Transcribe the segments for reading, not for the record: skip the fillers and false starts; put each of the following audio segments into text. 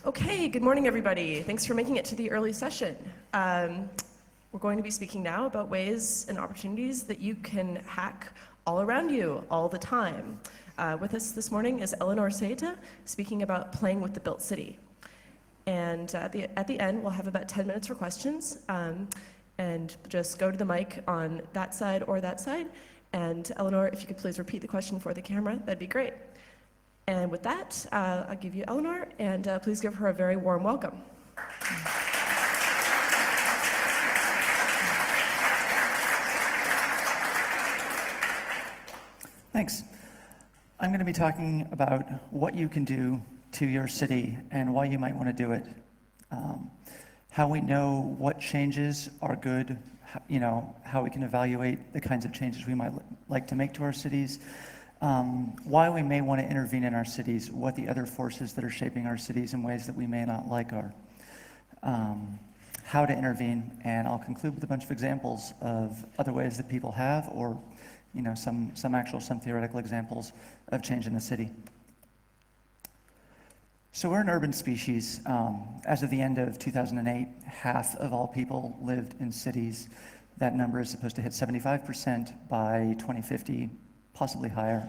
Okay, good morning, everybody. Thanks for making it to the early session. We're going to be speaking now about ways and opportunities that you can hack all around you, all the time. With us this morning is Eleanor Saeta, speaking about playing with the built city. And at the end, we'll have about 10 minutes for questions. And just go to the mic on that side or that side. And Eleanor, if you could please repeat the question for the camera, that'd be great. And with that, I'll give you Eleanor, and please give her a very warm welcome. Thanks. I'm going to be talking about what you can do to your city and why you might want to do it. How we know what changes are good, how we can evaluate the kinds of changes we might like to make to our cities, why we may want to intervene in our cities, what the other forces that are shaping our cities in ways that we may not like are, how to intervene, and I'll conclude with a bunch of examples of other ways that people have, or some theoretical examples of change in the city. So we're an urban species. As of the end of 2008, half of all people lived in cities. That number is supposed to hit 75% by 2050, possibly higher.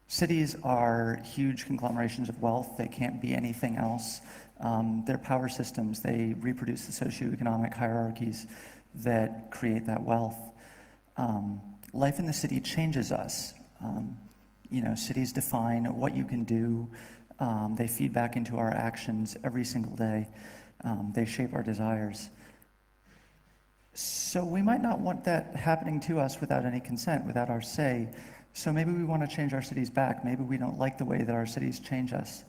Cities are huge conglomerations of wealth. They can't be anything else. They're power systems. They reproduce the socioeconomic hierarchies that create that wealth. Life in the city changes us. Cities define what you can do. They feed back into our actions every single day. They shape our desires. So we might not want that happening to us without any consent, without our say. So maybe we want to change our cities back. Maybe we don't like the way that our cities change us.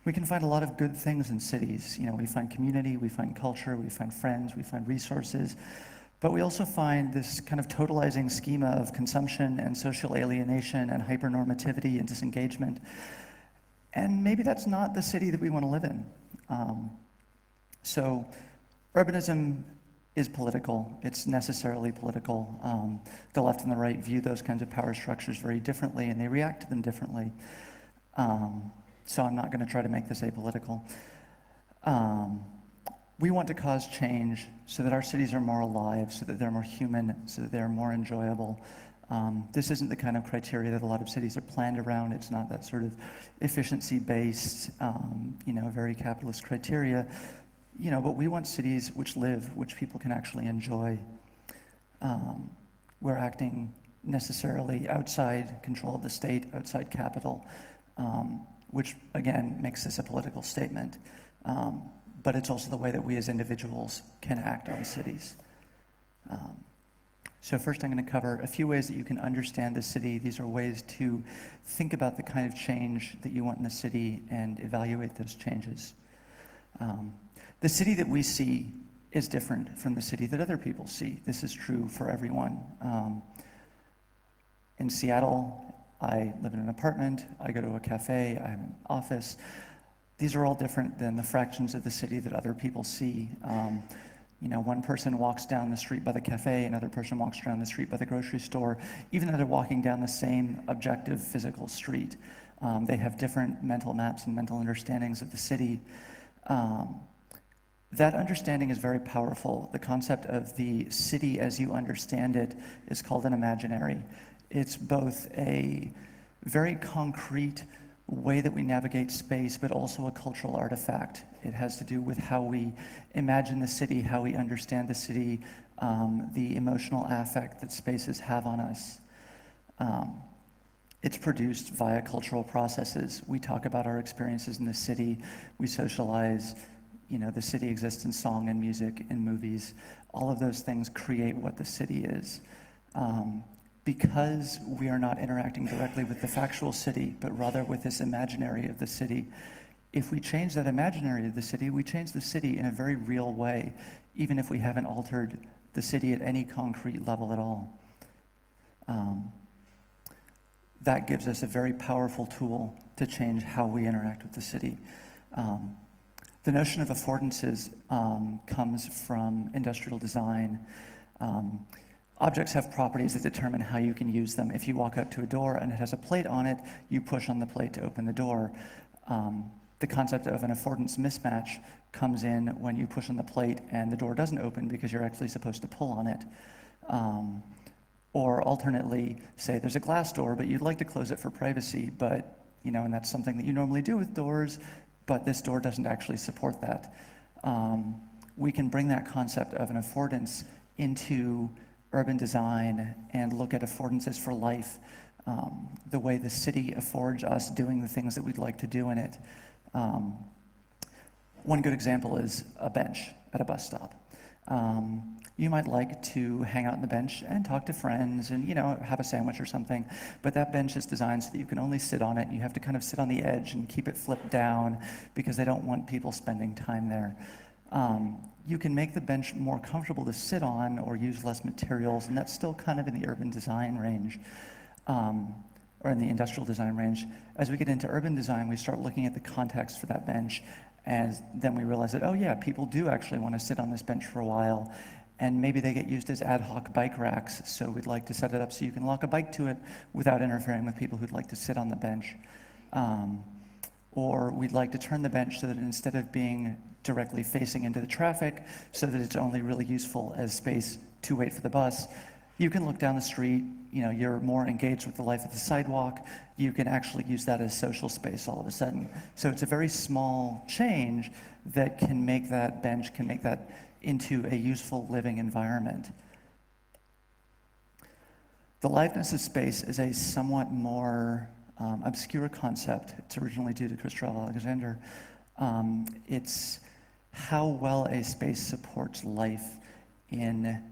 We can find a lot of good things in cities. We find community, we find culture, we find friends, we find resources. But we also find this kind of totalizing schema of consumption and social alienation and hypernormativity and disengagement. And maybe that's not the city that we want to live in. So urbanism is political. It's necessarily political. The left and the right view those kinds of power structures very differently, and they react to them differently. So I'm not going to try to make this apolitical. We want to cause change so that our cities are more alive, so that they're more human, so that they're more enjoyable. This isn't the kind of criteria that a lot of cities are planned around. It's not that sort of efficiency-based, very capitalist criteria. But we want cities which live, which people can actually enjoy. We're acting necessarily outside control of the state, outside capital, which again makes this a political statement. But it's also the way that we as individuals can act on cities. So first I'm going to cover a few ways that you can understand the city. These are ways to think about the kind of change that you want in the city and evaluate those changes. The city that we see is different from the city that other people see. This is true for everyone. In Seattle, I live in an apartment, I go to a cafe, I have an office. These are all different than the fractions of the city that other people see. One person walks down the street by the cafe, another person walks down the street by the grocery store, even though they're walking down the same objective physical street. They have different mental maps and mental understandings of the city. That understanding is very powerful. The concept of the city as you understand it is called an imaginary. It's both a very concrete way that we navigate space, but also a cultural artifact. It has to do with how we imagine the city, how we understand the city, the emotional affect that spaces have on us. It's produced via cultural processes. We talk about our experiences in the city, we socialize, the city exists in song and music and movies. All of those things create what the city is. Because we are not interacting directly with the factual city, but rather with this imaginary of the city, if we change that imaginary of the city, we change the city in a very real way, even if we haven't altered the city at any concrete level at all. That gives us a very powerful tool to change how we interact with the city. The notion of affordances comes from industrial design. Objects have properties that determine how you can use them. If you walk up to a door and it has a plate on it, you push on the plate to open the door. The concept of an affordance mismatch comes in when you push on the plate and the door doesn't open because you're actually supposed to pull on it. Or alternately, say there's a glass door, but you'd like to close it for privacy, but, and that's something that you normally do with doors, but this door doesn't actually support that. We can bring that concept of an affordance into urban design and look at affordances for life, the way the city affords us doing the things that we'd like to do in it. One good example is a bench at a bus stop. You might like to hang out on the bench and talk to friends and, have a sandwich or something, but that bench is designed so that you can only sit on it, and you have to kind of sit on the edge and keep it flipped down because they don't want people spending time there. You can make the bench more comfortable to sit on or use less materials, and that's still kind of in the urban design range, or in the industrial design range. As we get into urban design, we start looking at the context for that bench, and then we realize that, oh yeah, people do actually want to sit on this bench for a while, and maybe they get used as ad hoc bike racks, so we'd like to set it up so you can lock a bike to it without interfering with people who'd like to sit on the bench. Or we'd like to turn the bench so that instead of being directly facing into the traffic, so that it's only really useful as space to wait for the bus, you can look down the street, you're more engaged with the life of the sidewalk, you can actually use that as social space all of a sudden. So it's a very small change that can make that bench, can make that into a useful living environment. The liveness of space is a somewhat more obscure concept. It's originally due to Christopher Alexander. It's how well a space supports life in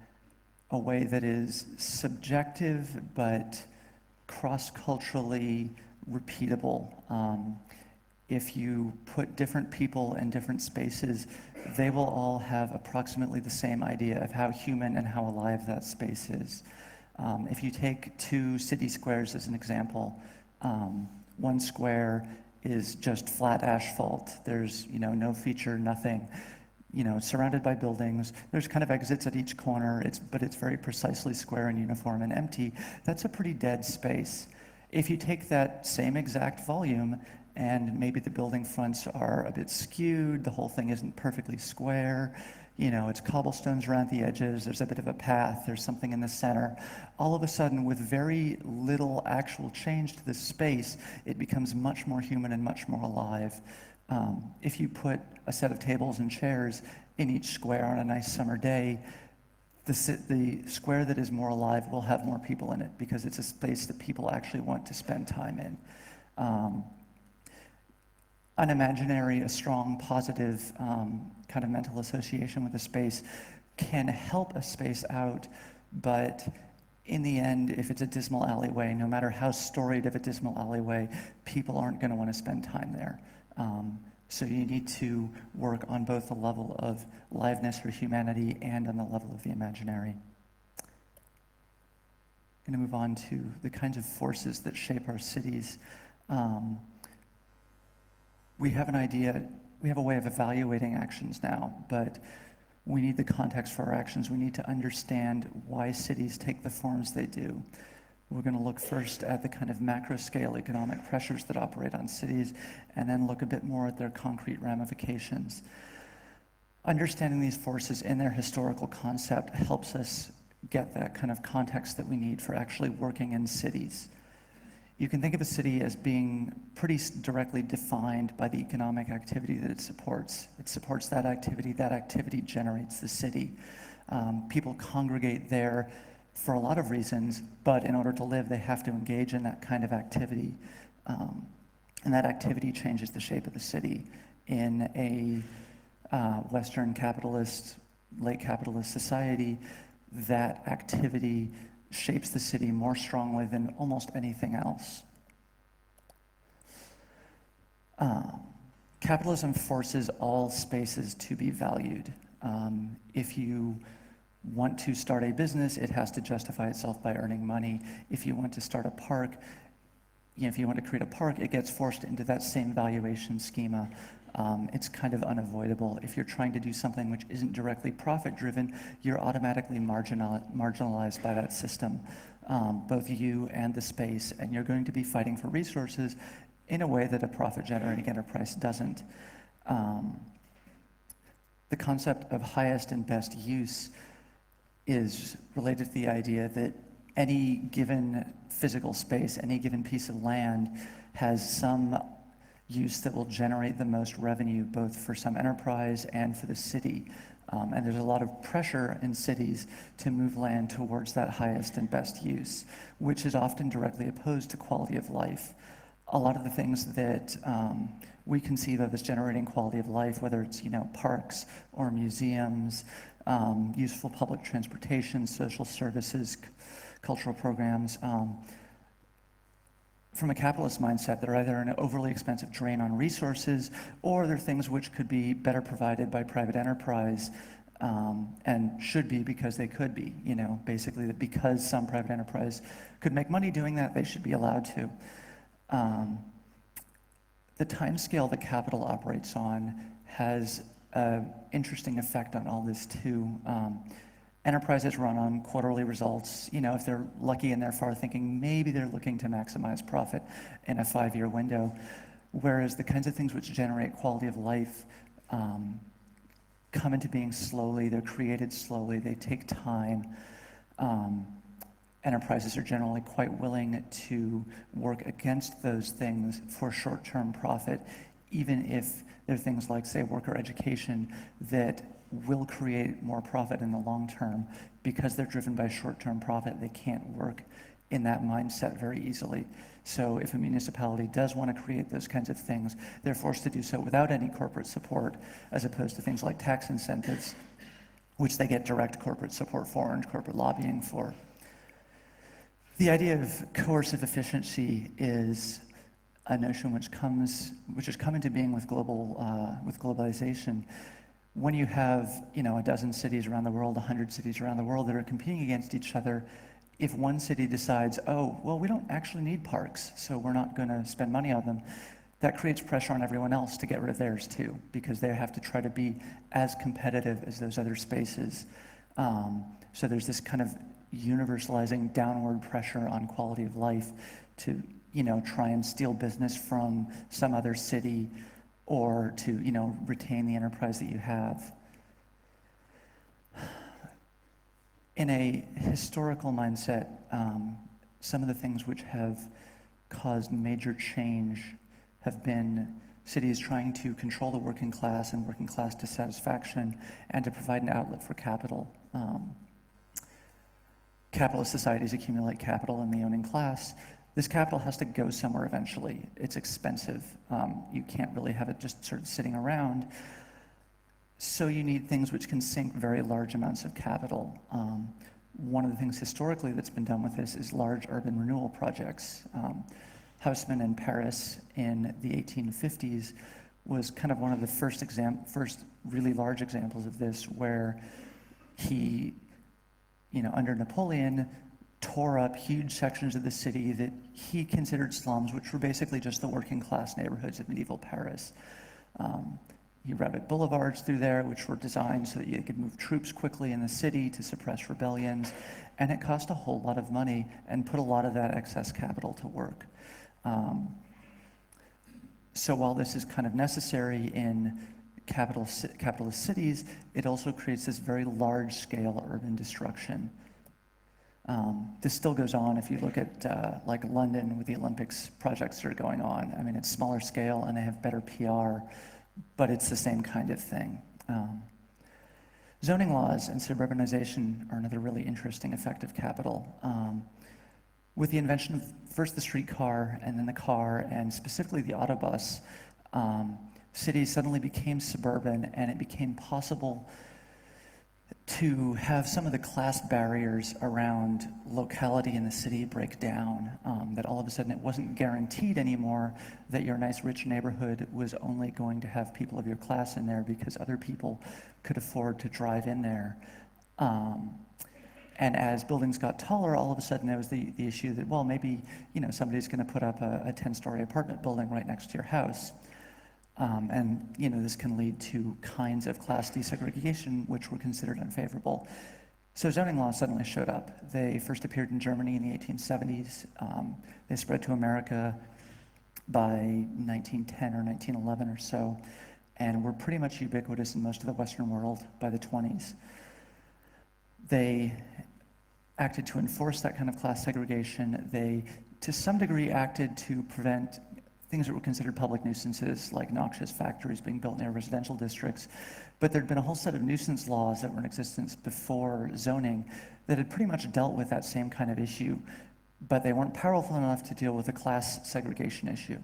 a way that is subjective but cross-culturally repeatable. If you put different people in different spaces, they will all have approximately the same idea of how human and how alive that space is. If you take two city squares as an example, one square is just flat asphalt. There's no feature, nothing. Surrounded by buildings. There's kind of exits at each corner, but it's very precisely square and uniform and empty. That's a pretty dead space. If you take that same exact volume and maybe the building fronts are a bit skewed, the whole thing isn't perfectly square, it's cobblestones around the edges, there's a bit of a path, there's something in the center. All of a sudden, with very little actual change to the space, it becomes much more human and much more alive. If you put a set of tables and chairs in each square on a nice summer day, the square that is more alive will have more people in it because it's a space that people actually want to spend time in. An imaginary, a strong, positive kind of mental association with a space can help a space out, but in the end, if it's a dismal alleyway, no matter how storied of a dismal alleyway, people aren't going to want to spend time there. So you need to work on both the level of liveness or humanity and on the level of the imaginary. I'm going to move on to the kinds of forces that shape our cities. We have an idea, we have a way of evaluating actions now, but we need the context for our actions. We need to understand why cities take the forms they do. We're going to look first at the kind of macro-scale economic pressures that operate on cities, and then look a bit more at their concrete ramifications. Understanding these forces in their historical concept helps us get that kind of context that we need for actually working in cities. You can think of a city as being pretty directly defined by the economic activity that it supports. It supports that activity generates the city. People congregate there for a lot of reasons, but in order to live, they have to engage in that kind of activity. And that activity changes the shape of the city. In a Western capitalist, late capitalist society, that activity shapes the city more strongly than almost anything else. Capitalism forces all spaces to be valued. If you want to start a business, it has to justify itself by earning money. If you want to start a park, if you want to create a park, it gets forced into that same valuation schema. It's kind of unavoidable. If you're trying to do something which isn't directly profit-driven, you're automatically marginalized by that system, both you and the space, and you're going to be fighting for resources in a way that a profit-generating enterprise doesn't. The concept of highest and best use is related to the idea that any given physical space, any given piece of land has some use that will generate the most revenue, both for some enterprise and for the city. And there's a lot of pressure in cities to move land towards that highest and best use, which is often directly opposed to quality of life. A lot of the things that we conceive of as generating quality of life, whether it's parks or museums, useful public transportation, social services, cultural programs, from a capitalist mindset, they're either an overly expensive drain on resources, or they're things which could be better provided by private enterprise, and should be because they could be. Basically that because some private enterprise could make money doing that, they should be allowed to. The timescale that capital operates on has an interesting effect on all this too. Enterprises run on quarterly results. If they're lucky and they're far thinking, maybe they're looking to maximize profit in a 5-year window. Whereas the kinds of things which generate quality of life come into being slowly, they're created slowly, they take time. Enterprises are generally quite willing to work against those things for short-term profit, even if they're things like, say, worker education that will create more profit in the long term. Because they're driven by short-term profit, they can't work in that mindset very easily. So if a municipality does want to create those kinds of things, they're forced to do so without any corporate support, as opposed to things like tax incentives, which they get direct corporate support for and corporate lobbying for. The idea of coercive efficiency is a notion which has come into being with globalization. When you have, a dozen cities around the world, 100 cities around the world that are competing against each other, if one city decides, oh, well, we don't actually need parks, so we're not going to spend money on them, that creates pressure on everyone else to get rid of theirs too, because they have to try to be as competitive as those other spaces. So there's this kind of universalizing downward pressure on quality of life to, try and steal business from some other city, or to, retain the enterprise that you have. In a historical mindset, some of the things which have caused major change have been cities trying to control the working class and working class dissatisfaction, and to provide an outlet for capital. Capitalist societies accumulate capital in the owning class. This capital has to go somewhere eventually. It's expensive. You can't really have it just sort of sitting around. So you need things which can sink very large amounts of capital. One of the things historically that's been done with this is large urban renewal projects. Haussmann in Paris in the 1850s was kind of one of the first really large examples of this, where he, under Napoleon, tore up huge sections of the city that he considered slums, which were basically just the working class neighborhoods of medieval Paris. He routed boulevards through there, which were designed so that you could move troops quickly in the city to suppress rebellions, and it cost a whole lot of money and put a lot of that excess capital to work. So while this is kind of necessary in capitalist cities, it also creates this very large-scale urban destruction. This still goes on if you look at like London with the Olympics projects that are going on. I mean, it's smaller scale and they have better PR, but it's the same kind of thing. Zoning laws and suburbanization are another really interesting effect of capital. With the invention of first the streetcar and then the car, and specifically the autobus, cities suddenly became suburban, and it became possible to have some of the class barriers around locality in the city break down, that all of a sudden it wasn't guaranteed anymore that your nice rich neighborhood was only going to have people of your class in there because other people could afford to drive in there. And as buildings got taller, all of a sudden there was the issue that, well, maybe somebody's going to put up a 10-story apartment building right next to your house. And this can lead to kinds of class desegregation which were considered unfavorable. So zoning laws suddenly showed up. They first appeared in Germany in the 1870s. They spread to America by 1910 or 1911 or so, and were pretty much ubiquitous in most of the Western world by the 20s. They acted to enforce that kind of class segregation. They, to some degree, acted to prevent things that were considered public nuisances, like noxious factories being built near residential districts. But there'd been a whole set of nuisance laws that were in existence before zoning that had pretty much dealt with that same kind of issue, but they weren't powerful enough to deal with the class segregation issue.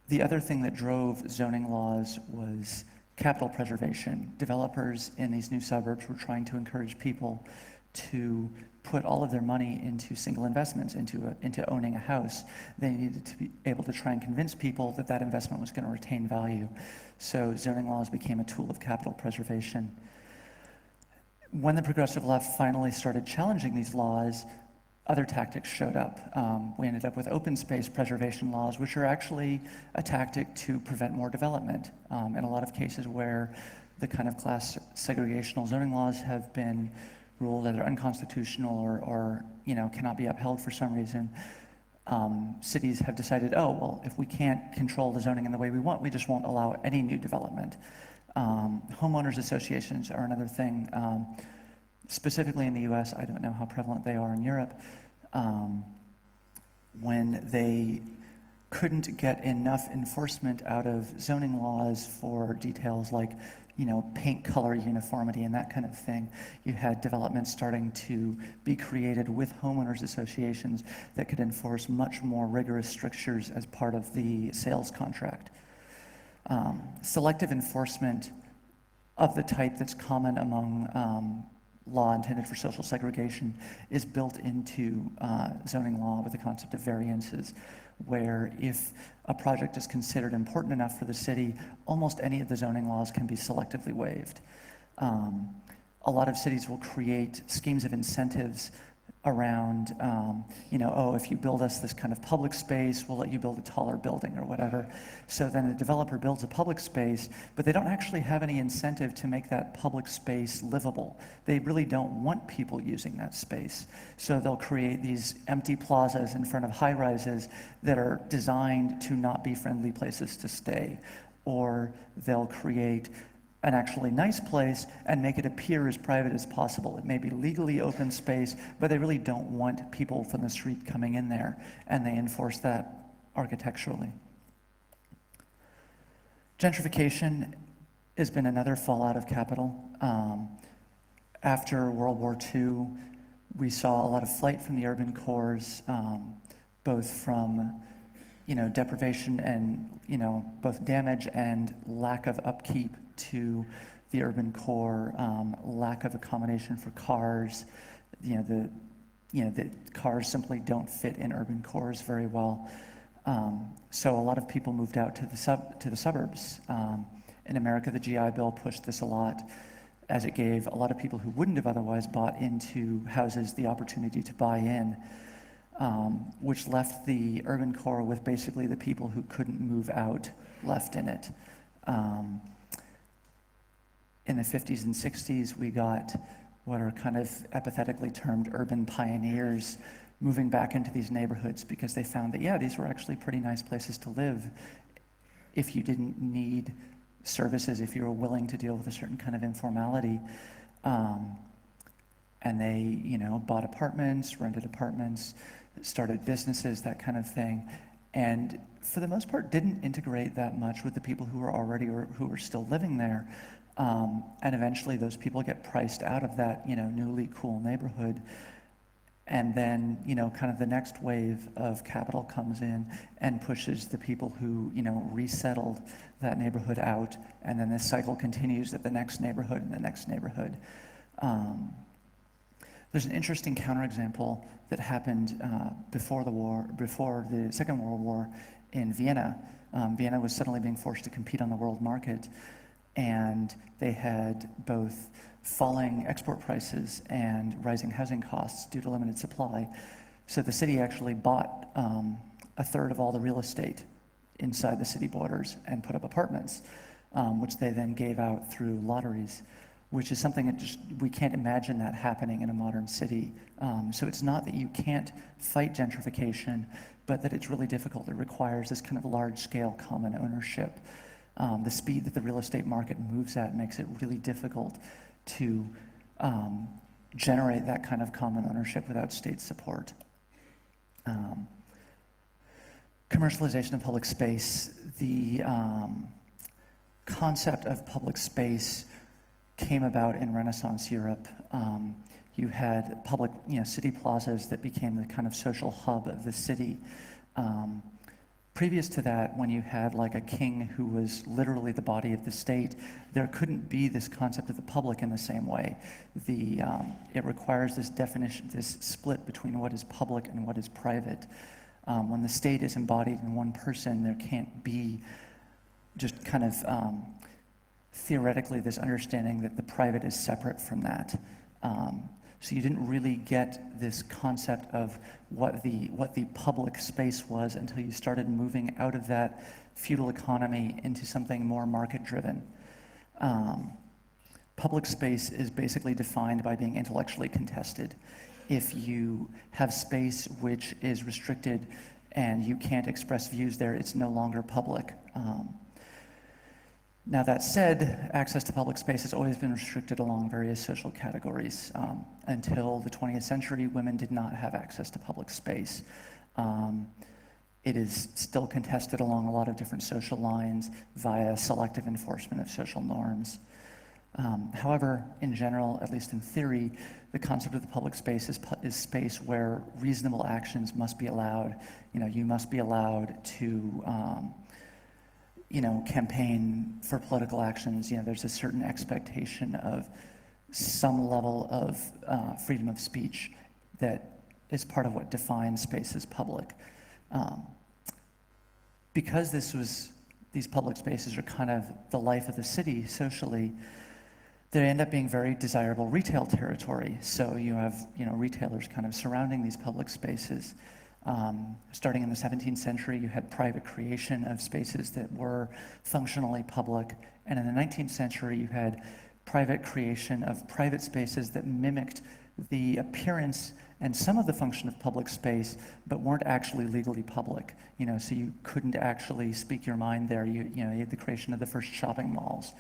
The other thing that drove zoning laws was capital preservation. Developers in these new suburbs were trying to encourage people to put all of their money into single investments, into owning a house. They needed to be able to try and convince people that that investment was going to retain value. So zoning laws became a tool of capital preservation. When the progressive left finally started challenging these laws, other tactics showed up. We ended up with open space preservation laws, which are actually a tactic to prevent more development. In a lot of cases where the kind of class segregational zoning laws have been ruled either unconstitutional or cannot be upheld for some reason, cities have decided, oh, well, if we can't control the zoning in the way we want, we just won't allow any new development. Homeowners associations are another thing. Specifically in the US, I don't know how prevalent they are in Europe, when they couldn't get enough enforcement out of zoning laws for details like paint color uniformity and that kind of thing, you had developments starting to be created with homeowners associations that could enforce much more rigorous strictures as part of the sales contract. Selective enforcement of the type that's common among law intended for social segregation is built into zoning law with the concept of variances, where if a project is considered important enough for the city, almost any of the zoning laws can be selectively waived. A lot of cities will create schemes of incentives around, oh, if you build us this kind of public space, we'll let you build a taller building or whatever. So then the developer builds a public space, but they don't actually have any incentive to make that public space livable. They really don't want people using that space. So they'll create these empty plazas in front of high-rises that are designed to not be friendly places to stay. Or they'll create an actually nice place and make it appear as private as possible. It may be legally open space, but they really don't want people from the street coming in there, and they enforce that architecturally. Gentrification has been another fallout of capital. After World War II, we saw a lot of flight from the urban cores, both from deprivation and both damage and lack of upkeep to the urban core, lack of accommodation for cars. The cars simply don't fit in urban cores very well. So a lot of people moved out to the suburbs. In America, the GI Bill pushed this a lot, as it gave a lot of people who wouldn't have otherwise bought into houses the opportunity to buy in, which left the urban core with basically the people who couldn't move out left in it. In the 50s and 60s, we got what are kind of epithetically termed urban pioneers moving back into these neighborhoods because they found that, yeah, these were actually pretty nice places to live if you didn't need services, if you were willing to deal with a certain kind of informality. And they, bought apartments, rented apartments, started businesses, that kind of thing. And for the most part, didn't integrate that much with the people who were already or who were still living there. And eventually those people get priced out of that, newly cool neighborhood. And then, kind of the next wave of capital comes in and pushes the people who, resettled that neighborhood out. And then this cycle continues at the next neighborhood and the next neighborhood. There's an interesting counterexample that happened before the Second World War in Vienna. Vienna was suddenly being forced to compete on the world market, and they had both falling export prices and rising housing costs due to limited supply. So the city actually bought a third of all the real estate inside the city borders and put up apartments, which they then gave out through lotteries, which is something that we can't imagine that happening in a modern city. So it's not that you can't fight gentrification, but that it's really difficult. It requires this kind of large-scale common ownership. The speed that the real estate market moves at makes it really difficult to generate that kind of common ownership without state support. Commercialization of public space. The concept of public space came about in Renaissance Europe. You had public, city plazas that became the kind of social hub of the city. Previous to that, when you had like a king who was literally the body of the state, there couldn't be this concept of the public in the same way. It requires this definition, this split between what is public and what is private. When the state is embodied in one person, there can't be just kind of theoretically this understanding that the private is separate from that. So you didn't really get this concept of what the public space was until you started moving out of that feudal economy into something more market-driven. Public space is basically defined by being intellectually contested. If you have space which is restricted and you can't express views there, it's no longer public. Now that said, access to public space has always been restricted along various social categories. Until the 20th century, women did not have access to public space. It is still contested along a lot of different social lines via selective enforcement of social norms. However, in general, at least in theory, the concept of the public space is space where reasonable actions must be allowed. You must be allowed to campaign for political actions. There's a certain expectation of some level of freedom of speech that is part of what defines space as public. Because these public spaces are kind of the life of the city socially, they end up being very desirable retail territory. So you have, retailers kind of surrounding these public spaces. Starting in the 17th century, you had private creation of spaces that were functionally public. And in the 19th century, you had private creation of private spaces that mimicked the appearance and some of the function of public space, but weren't actually legally public. So you couldn't actually speak your mind there. You had the creation of the first shopping malls.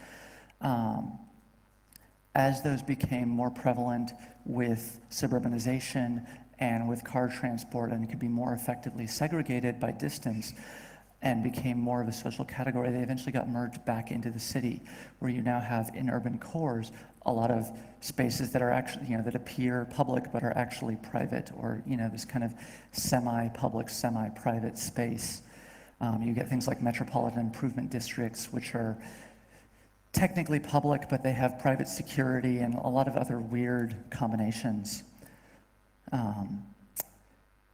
As those became more prevalent with suburbanization and with car transport and could be more effectively segregated by distance and became more of a social category, they eventually got merged back into the city, where you now have in urban cores a lot of spaces that are actually, that appear public but are actually private, or, this kind of semi-public, semi-private space. You get things like metropolitan improvement districts, which are technically public, but they have private security and a lot of other weird combinations.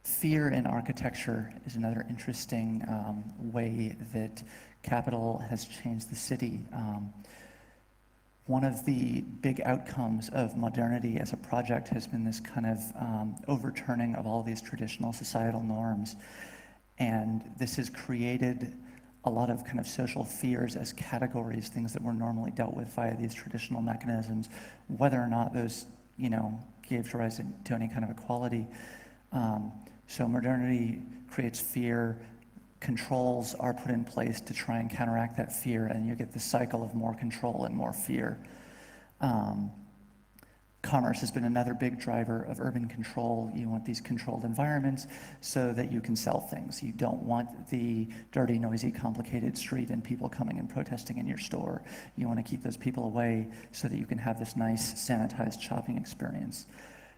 Fear in architecture is another interesting way that capital has changed the city. One of the big outcomes of modernity as a project has been this kind of overturning of all these traditional societal norms. And this has created a lot of kind of social fears as categories, things that were normally dealt with via these traditional mechanisms, whether or not those, gave rise to any kind of equality. So modernity creates fear, controls are put in place to try and counteract that fear, and you get the cycle of more control and more fear. Commerce has been another big driver of urban control. You want these controlled environments so that you can sell things. You don't want the dirty, noisy, complicated street and people coming and protesting in your store. You want to keep those people away so that you can have this nice, sanitized shopping experience.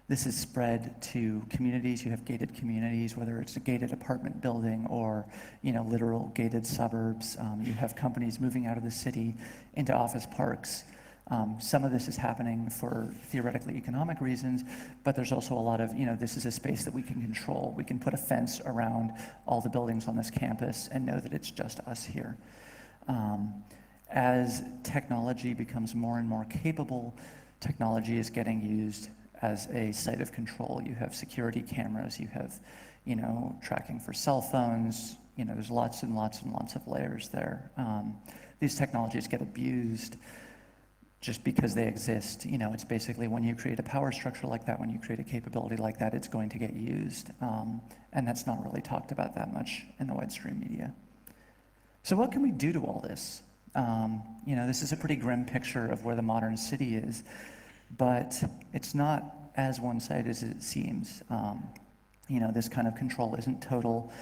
This is spread to communities. You have gated communities, whether it's a gated apartment building or, literal gated suburbs. You have companies moving out of the city into office parks. Some of this is happening for theoretically economic reasons, but there's also a lot of, this is a space that we can control. We can put a fence around all the buildings on this campus and know that it's just us here. As technology becomes more and more capable, technology is getting used as a site of control. You have security cameras, you have, tracking for cell phones, there's lots and lots and lots of layers there. These technologies get abused just because they exist. It's basically when you create a power structure like that, when you create a capability like that, it's going to get used. And that's not really talked about that much in the widestream media. So what can we do to all this? This is a pretty grim picture of where the modern city is, but it's not as one-sided as it seems. This kind of control isn't total.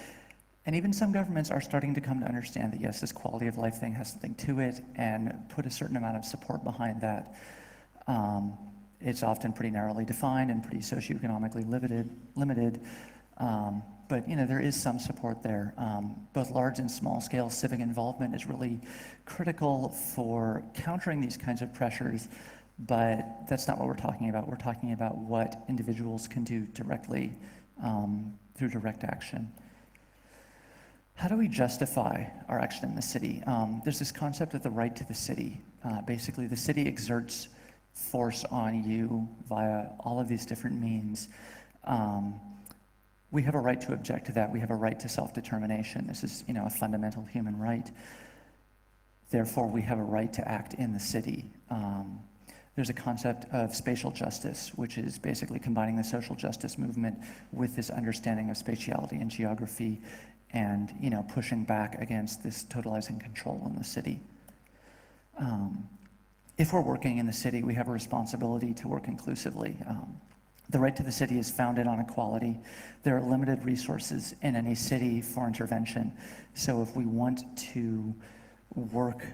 And even some governments are starting to come to understand that, yes, this quality of life thing has something to it and put a certain amount of support behind that. It's often pretty narrowly defined and pretty socioeconomically limited. But there is some support there. Both large and small scale civic involvement is really critical for countering these kinds of pressures, but that's not what we're talking about. We're talking about what individuals can do directly through direct action. How do we justify our action in the city? There's this concept of the right to the city. Basically, the city exerts force on you via all of these different means. We have a right to object to that. We have a right to self-determination. This is, a fundamental human right. Therefore, we have a right to act in the city. There's a concept of spatial justice, which is basically combining the social justice movement with this understanding of spatiality and geography and, pushing back against this totalizing control in the city. If we're working in the city, we have a responsibility to work inclusively. The right to the city is founded on equality. There are limited resources in any city for intervention. So if we want to work,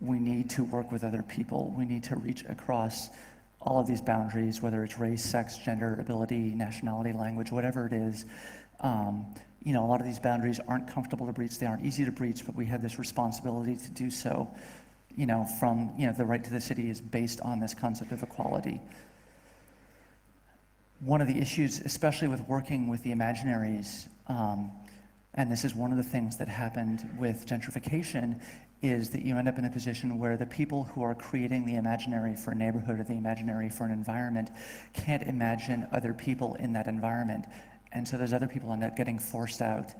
we need to work with other people. We need to reach across all of these boundaries, whether it's race, sex, gender, ability, nationality, language, whatever it is. A lot of these boundaries aren't comfortable to breach. They aren't easy to breach, but we have this responsibility to do so. The right to the city is based on this concept of equality. One of the issues, especially with working with the imaginaries, and this is one of the things that happened with gentrification, is that you end up in a position where the people who are creating the imaginary for a neighborhood or the imaginary for an environment can't imagine other people in that environment. And so those other people end up getting forced out.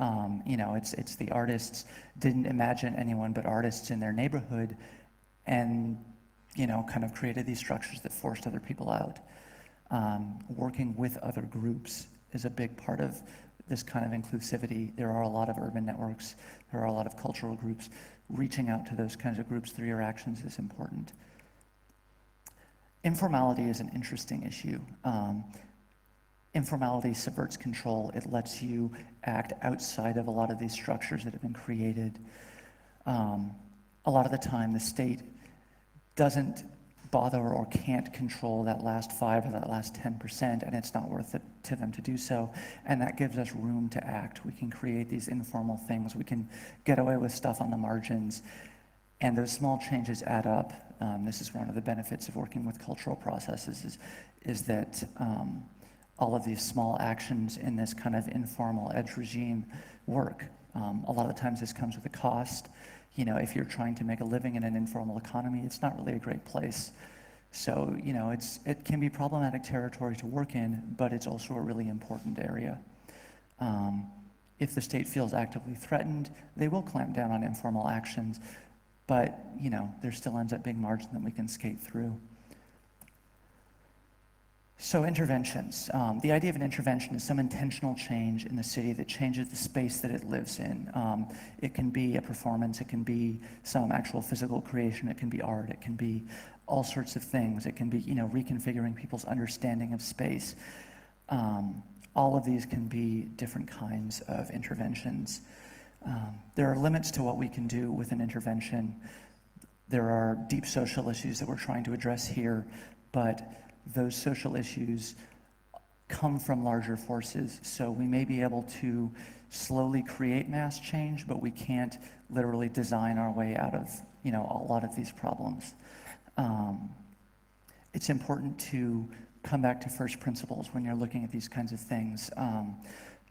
It's the artists didn't imagine anyone but artists in their neighborhood and, kind of created these structures that forced other people out. Working with other groups is a big part of this kind of inclusivity. There are a lot of urban networks, there are a lot of cultural groups. Reaching out to those kinds of groups through your actions is important. Informality is an interesting issue. Informality subverts control. It lets you act outside of a lot of these structures that have been created. A lot of the time, the state doesn't bother or can't control that last 5 or that last 10%, and it's not worth it to them to do so. And that gives us room to act. We can create these informal things. We can get away with stuff on the margins, and those small changes add up. This is one of the benefits of working with cultural processes is that all of these small actions in this kind of informal edge regime work. A lot of the times this comes with a cost. If you're trying to make a living in an informal economy, it's not really a great place. So, it can be problematic territory to work in, but it's also a really important area. If the state feels actively threatened, they will clamp down on informal actions, but, there still ends up being margin that we can skate through. So interventions. The idea of an intervention is some intentional change in the city that changes the space that it lives in. It can be a performance, it can be some actual physical creation, it can be art, it can be all sorts of things. It can be, reconfiguring people's understanding of space. All of these can be different kinds of interventions. There are limits to what we can do with an intervention. There are deep social issues that we're trying to address here, but those social issues come from larger forces. So we may be able to slowly create mass change, but we can't literally design our way out of, a lot of these problems. It's important to come back to first principles when you're looking at these kinds of things.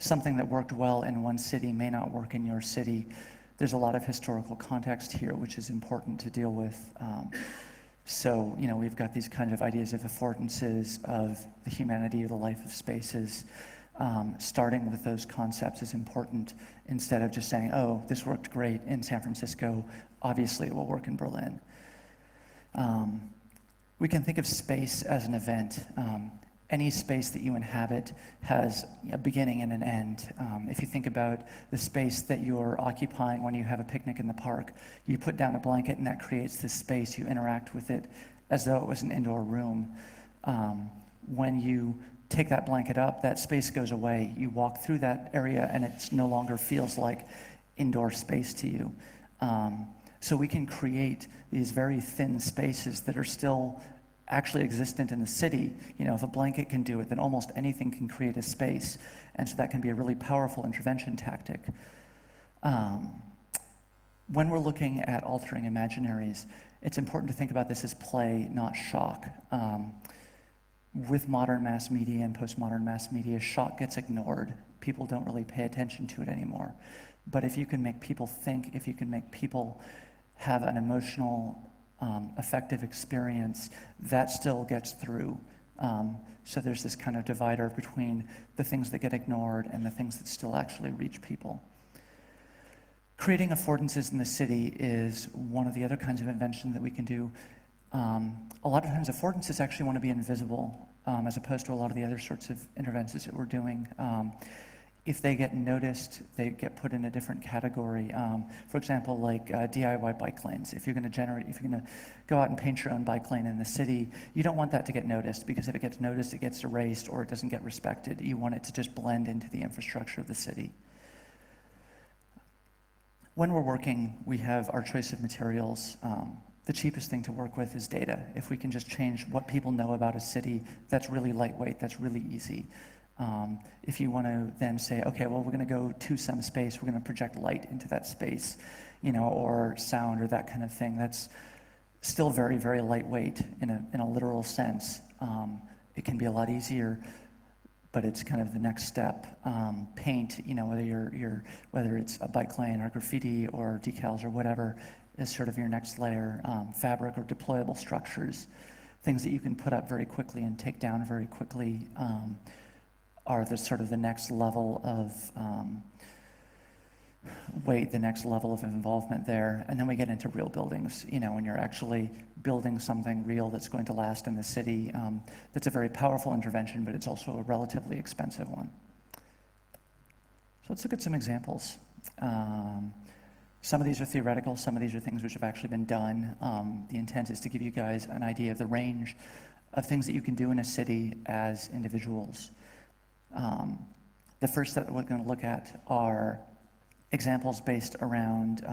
Something that worked well in one city may not work in your city. There's a lot of historical context here, which is important to deal with. So, we've got these kind of ideas of affordances, of the humanity of the life of spaces. Starting with those concepts is important instead of just saying, oh, this worked great in San Francisco, obviously it will work in Berlin. We can think of space as an event. Any space that you inhabit has a beginning and an end. If you think about the space that you're occupying when you have a picnic in the park, you put down a blanket and that creates this space. You interact with it as though it was an indoor room. When you take that blanket up, that space goes away. You walk through that area and it no longer feels like indoor space to you. So we can create these very thin spaces that are still actually existent in the city. You know, if a blanket can do it, then almost anything can create a space. And so that can be a really powerful intervention tactic. When we're looking at altering imaginaries, it's important to think about this as play, not shock. With modern mass media and postmodern mass media, shock gets ignored. People don't really pay attention to it anymore. But if you can make people think, if you can make people have an emotional, effective experience, that still gets through. So there's this kind of divider between the things that get ignored and the things that still actually reach people. Creating affordances in the city is one of the other kinds of invention that we can do. A lot of times affordances actually want to be invisible, as opposed to a lot of the other sorts of interventions that we're doing. If they get noticed, they get put in a different category. For example, like DIY bike lanes. If you're going to go out and paint your own bike lane in the city, you don't want that to get noticed, because if it gets noticed, it gets erased or it doesn't get respected. You want it to just blend into the infrastructure of the city. When we're working, we have our choice of materials. The cheapest thing to work with is data. If we can just change what people know about a city, that's really lightweight, that's really easy. If you want to then say, okay, well, we're going to go to some space, we're going to project light into that space, you know, or sound or that kind of thing, that's still very, very lightweight in a literal sense. It can be a lot easier, but it's kind of the next step. Paint, you know, whether it's a bike lane or graffiti or decals or whatever, is sort of your next layer. Fabric or deployable structures, things that you can put up very quickly and take down very quickly, are the sort of the next level of weight, the next level of involvement there. And then we get into real buildings, you know, when you're actually building something real that's going to last in the city. That's a very powerful intervention, but it's also a relatively expensive one. So let's look at some examples. Some of these are theoretical, some of these are things which have actually been done. The intent is to give you guys an idea of the range of things that you can do in a city as individuals. The first that we're going to look at are examples based around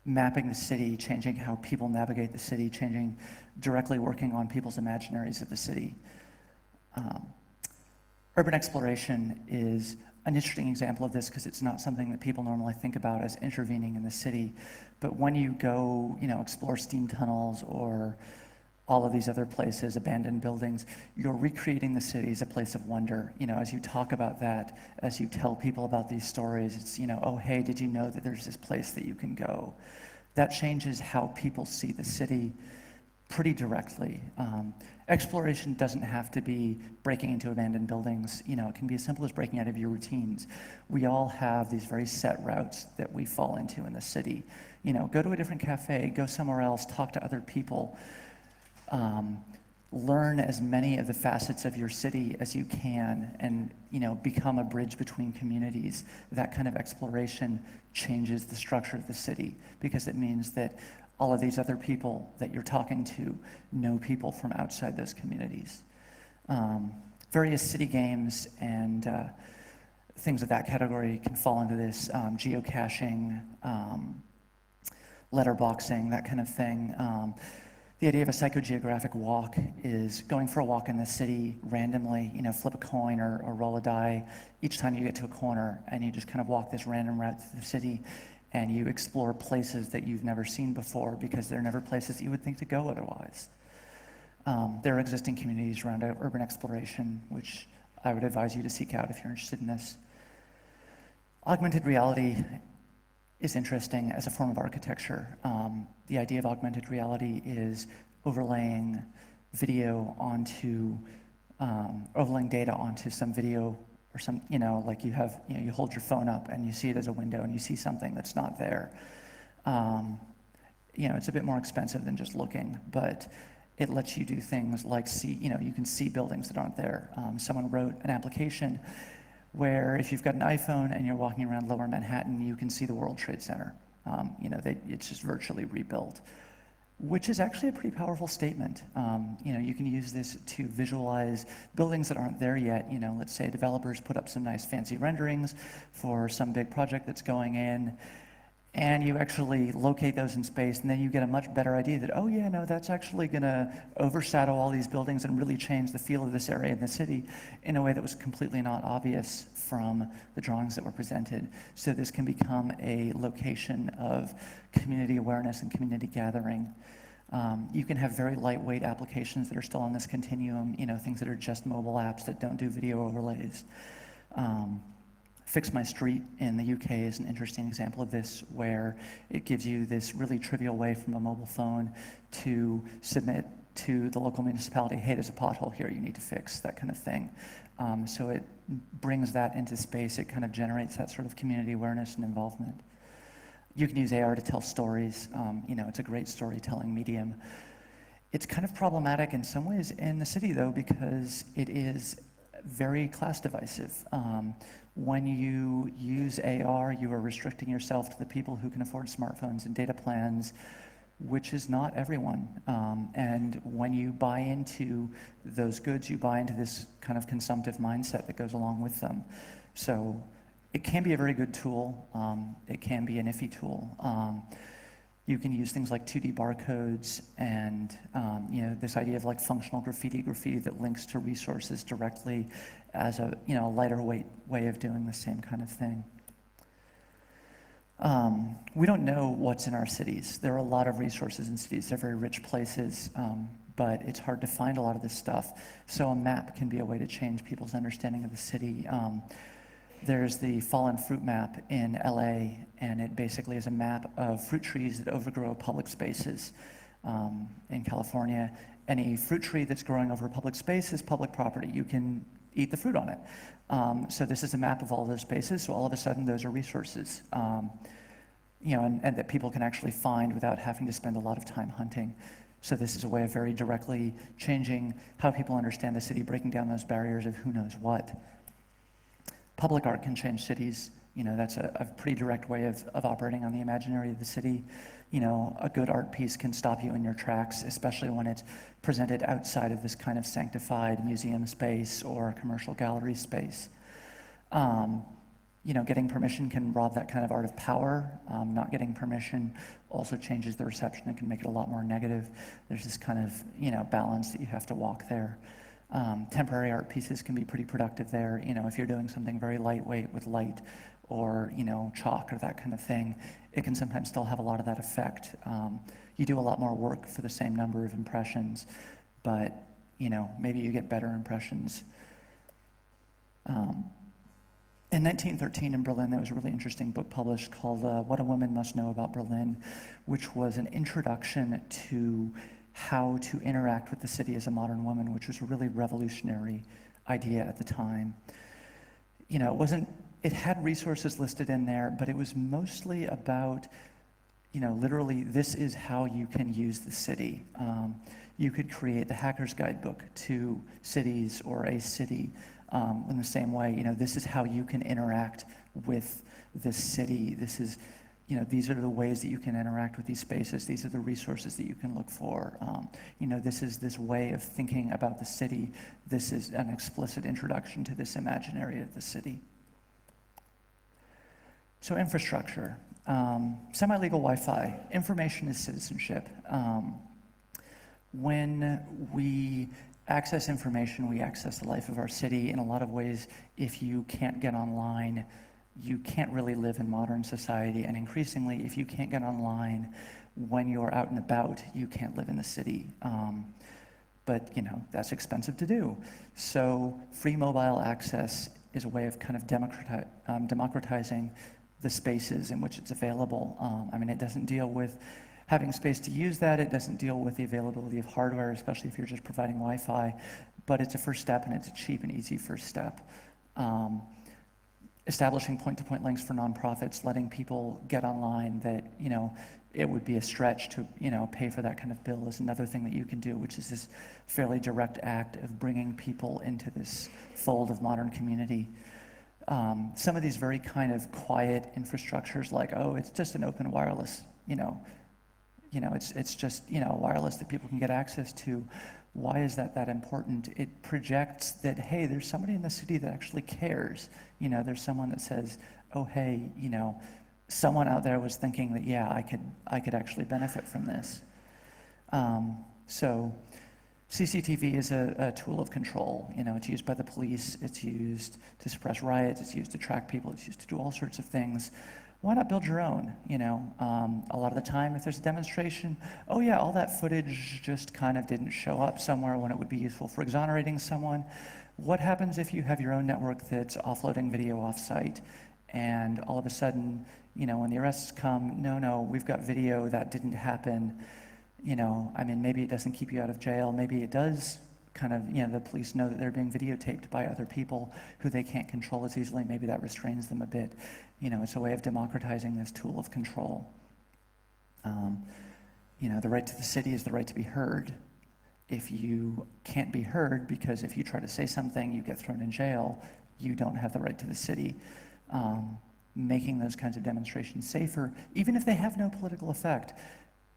mapping the city, changing how people navigate the city, directly working on people's imaginaries of the city. Urban exploration is an interesting example of this because it's not something that people normally think about as intervening in the city. But when you go, you know, explore steam tunnels or all of these other places, abandoned buildings, you're recreating the city as a place of wonder. You know, as you talk about that, as you tell people about these stories, it's, you know, oh, hey, did you know that there's this place that you can go? That changes how people see the city pretty directly. Exploration doesn't have to be breaking into abandoned buildings. You know, it can be as simple as breaking out of your routines. We all have these very set routes that we fall into in the city. You know, go to a different cafe, go somewhere else, talk to other people. Learn as many of the facets of your city as you can, and, you know, become a bridge between communities. That kind of exploration changes the structure of the city, because it means that all of these other people that you're talking to know people from outside those communities. Various city games and things of that category can fall into this. Geocaching, letterboxing, that kind of thing. The idea of a psychogeographic walk is going for a walk in the city randomly, you know, flip a coin or roll a die each time you get to a corner, and you just kind of walk this random route through the city, and you explore places that you've never seen before because they're never places that you would think to go otherwise. There are existing communities around urban exploration, which I would advise you to seek out if you're interested in this. Augmented reality is interesting as a form of architecture. The idea of augmented reality is overlaying video onto, overlaying data onto some video or some, like you have, you hold your phone up and you see it as a window and you see something that's not there. It's a bit more expensive than just looking, but it lets you do things like see, you can see buildings that aren't there. Someone wrote an application where if you've got an iPhone and you're walking around Lower Manhattan, you can see the World Trade Center. It's just virtually rebuilt, which is actually a pretty powerful statement. You can use this to visualize buildings that aren't there yet. Let's say developers put up some nice fancy renderings for some big project that's going in, and you actually locate those in space, and then you get a much better idea that, oh yeah, no, that's actually gonna overshadow all these buildings and really change the feel of this area in the city in a way that was completely not obvious from the drawings that were presented. So this can become a location of community awareness and community gathering. You can have very lightweight applications that are still on this continuum, things that are just mobile apps that don't do video overlays. Fix My Street in the UK is an interesting example of this, where it gives you this really trivial way from a mobile phone to submit to the local municipality, hey, there's a pothole here you need to fix, that kind of thing. So it brings that into space. It kind of generates that sort of community awareness and involvement. You can use AR to tell stories. It's a great storytelling medium. It's kind of problematic in some ways in the city, though, because it is very class divisive. When you use AR, you are restricting yourself to the people who can afford smartphones and data plans, which is not everyone. And when you buy into those goods, you buy into this kind of consumptive mindset that goes along with them. So it can be a very good tool. It can be an iffy tool. You can use things like 2D barcodes and this idea of like functional graffiti that links to resources directly as a lighter weight way of doing the same kind of thing. We don't know what's in our cities. There are a lot of resources in cities. They're very rich places, but it's hard to find a lot of this stuff. So a map can be a way to change people's understanding of the city. There's the Fallen Fruit Map in LA, and it basically is a map of fruit trees that overgrow public spaces. In California, any fruit tree that's growing over a public space is public property. You can eat the fruit on it. So this is a map of all those spaces, so all of a sudden those are resources, and that people can actually find without having to spend a lot of time hunting. So this is a way of very directly changing how people understand the city, breaking down those barriers of who knows what. Public art can change cities. That's a pretty direct way of operating on the imaginary of the city. A good art piece can stop you in your tracks, especially when it's presented outside of this kind of sanctified museum space or commercial gallery space. Getting permission can rob that kind of art of power. Not getting permission also changes the reception and can make it a lot more negative. There's this kind of, balance that you have to walk there. Temporary art pieces can be pretty productive there. If you're doing something very lightweight with light or, chalk or that kind of thing, it can sometimes still have a lot of that effect. You do a lot more work for the same number of impressions, but, maybe you get better impressions. In 1913 in Berlin, there was a really interesting book published called What a Woman Must Know About Berlin, which was an introduction to how to interact with the city as a modern woman, which was a really revolutionary idea at the time. It had resources listed in there, but it was mostly about, literally, this is how you can use the city. You could create the Hacker's Guidebook to cities or a city in the same way. This is how you can interact with this city. This is, these are the ways that you can interact with these spaces. These are the resources that you can look for. This is this way of thinking about the city. This is an explicit introduction to this imaginary of the city. So infrastructure, semi-legal Wi-Fi, information is citizenship. When we access information, we access the life of our city. In a lot of ways, if you can't get online, you can't really live in modern society. And increasingly, if you can't get online when you're out and about, you can't live in the city. But that's expensive to do. So free mobile access is a way of kind of democratizing the spaces in which it's available. It doesn't deal with having space to use that. It doesn't deal with the availability of hardware, especially if you're just providing Wi-Fi, but it's a first step, and it's a cheap and easy first step. Um, Establishing point-to-point links for nonprofits, letting people get online that, it would be a stretch to, pay for that kind of bill is another thing that you can do, which is this fairly direct act of bringing people into this fold of modern community. Some of these very kind of quiet infrastructures like, oh, it's just an open wireless, it's just, wireless that people can get access to. Why is that important? It projects that, hey, there's somebody in the city that actually cares. There's someone that says, oh, hey, someone out there was thinking that, yeah, I could actually benefit from this. So CCTV is a tool of control. It's used by the police, it's used to suppress riots, it's used to track people, it's used to do all sorts of things. Why not build your own? A lot of the time, if there's a demonstration, oh yeah, all that footage just kind of didn't show up somewhere when it would be useful for exonerating someone. What happens if you have your own network that's offloading video offsite, and all of a sudden, when the arrests come, no, we've got video that didn't happen. Maybe it doesn't keep you out of jail. Maybe it does kind of, the police know that they're being videotaped by other people who they can't control as easily. Maybe that restrains them a bit. It's a way of democratizing this tool of control. The right to the city is the right to be heard. If you can't be heard because if you try to say something, you get thrown in jail, you don't have the right to the city. Making those kinds of demonstrations safer, even if they have no political effect,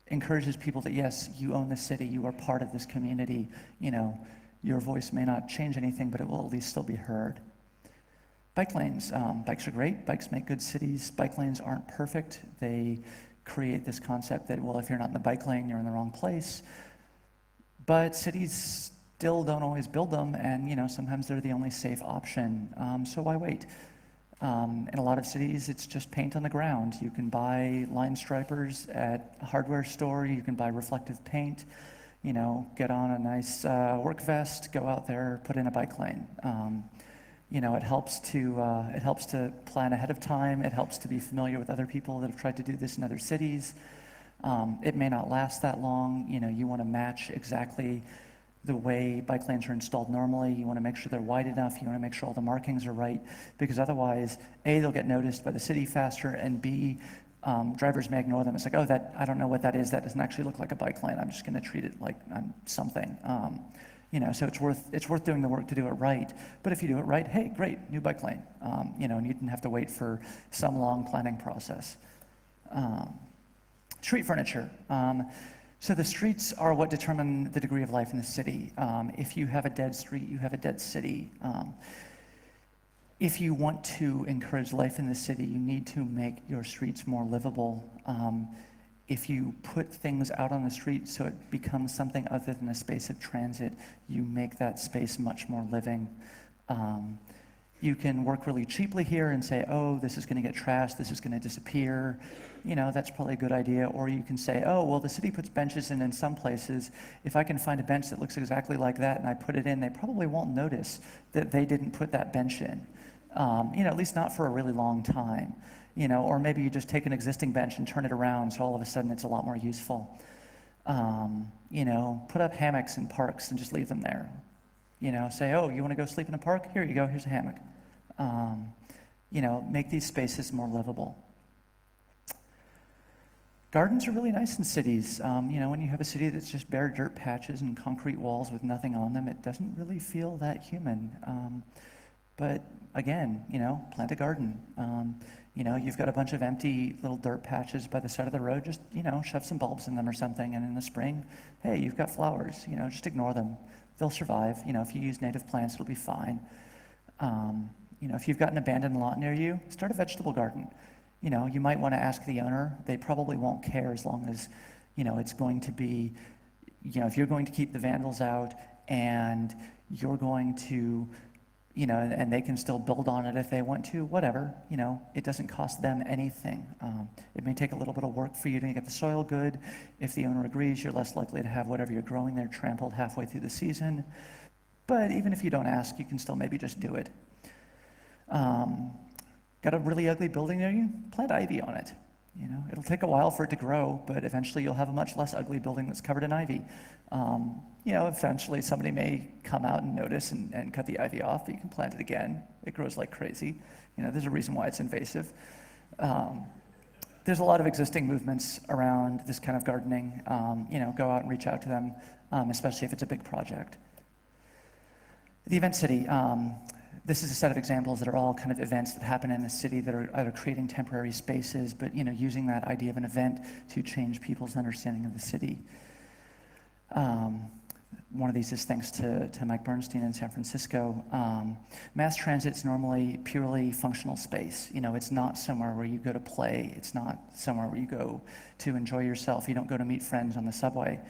encourages people that, yes, you own the city, you are part of this community, your voice may not change anything, but it will at least still be heard. Bike lanes. Bikes are great. Bikes make good cities. Bike lanes aren't perfect. They create this concept that, well, if you're not in the bike lane, you're in the wrong place. But cities still don't always build them, and sometimes they're the only safe option. So why wait? In a lot of cities, it's just paint on the ground. You can buy line stripers at a hardware store. You can buy reflective paint. Get on a nice work vest, go out there, put in a bike lane. It helps to plan ahead of time. It helps to be familiar with other people that have tried to do this in other cities. It may not last that long. You want to match exactly the way bike lanes are installed normally. You want to make sure they're wide enough. You want to make sure all the markings are right, because otherwise, A, they'll get noticed by the city faster, and B, drivers may ignore them. It's like, oh, I don't know what that is. That doesn't actually look like a bike lane. I'm just going to treat it like something. So it's worth doing the work to do it right. But if you do it right, hey, great, new bike lane. And you didn't have to wait for some long planning process. Street furniture. So the streets are what determine the degree of life in the city. If you have a dead street, you have a dead city. If you want to encourage life in the city, you need to make your streets more livable. If you put things out on the street so it becomes something other than a space of transit, you make that space much more living. You can work really cheaply here and say, oh, this is going to get trashed, this is going to disappear. That's probably a good idea. Or you can say, oh, well, the city puts benches in some places. If I can find a bench that looks exactly like that and I put it in, they probably won't notice that they didn't put that bench in. At least not for a really long time. Or maybe you just take an existing bench and turn it around so all of a sudden it's a lot more useful. Put up hammocks in parks and just leave them there. Say, oh, you want to go sleep in a park? Here you go, here's a hammock. Make these spaces more livable. Gardens are really nice in cities. When you have a city that's just bare dirt patches and concrete walls with nothing on them, it doesn't really feel that human. But again, plant a garden. You've got a bunch of empty little dirt patches by the side of the road, just, shove some bulbs in them or something. And in the spring, hey, you've got flowers, just ignore them. They'll survive. If you use native plants, it'll be fine. If you've got an abandoned lot near you, start a vegetable garden. You might want to ask the owner. They probably won't care as long as, it's going to be, if you're going to keep the vandals out and you're going to, and they can still build on it if they want to, whatever, it doesn't cost them anything. It may take a little bit of work for you to get the soil good. If the owner agrees, you're less likely to have whatever you're growing there trampled halfway through the season. But even if you don't ask, you can still maybe just do it. Got a really ugly building near you? Plant ivy on it. You know, it'll take a while for it to grow, but eventually you'll have a much less ugly building that's covered in ivy. You know, eventually somebody may come out and notice and cut the ivy off, but you can plant it again. It grows like crazy. You know, there's a reason why it's invasive. There's a lot of existing movements around this kind of gardening. You know, go out and reach out to them, especially if it's a big project. The Event City. This is a set of examples that are all kind of events that happen in the city that are either creating temporary spaces, but, you know, using that idea of an event to change people's understanding of the city. One of these is thanks to Mike Bernstein in San Francisco. Mass transit's normally purely functional space. You know, it's not somewhere where you go to play. It's not somewhere where you go to enjoy yourself. You don't go to meet friends on the subway.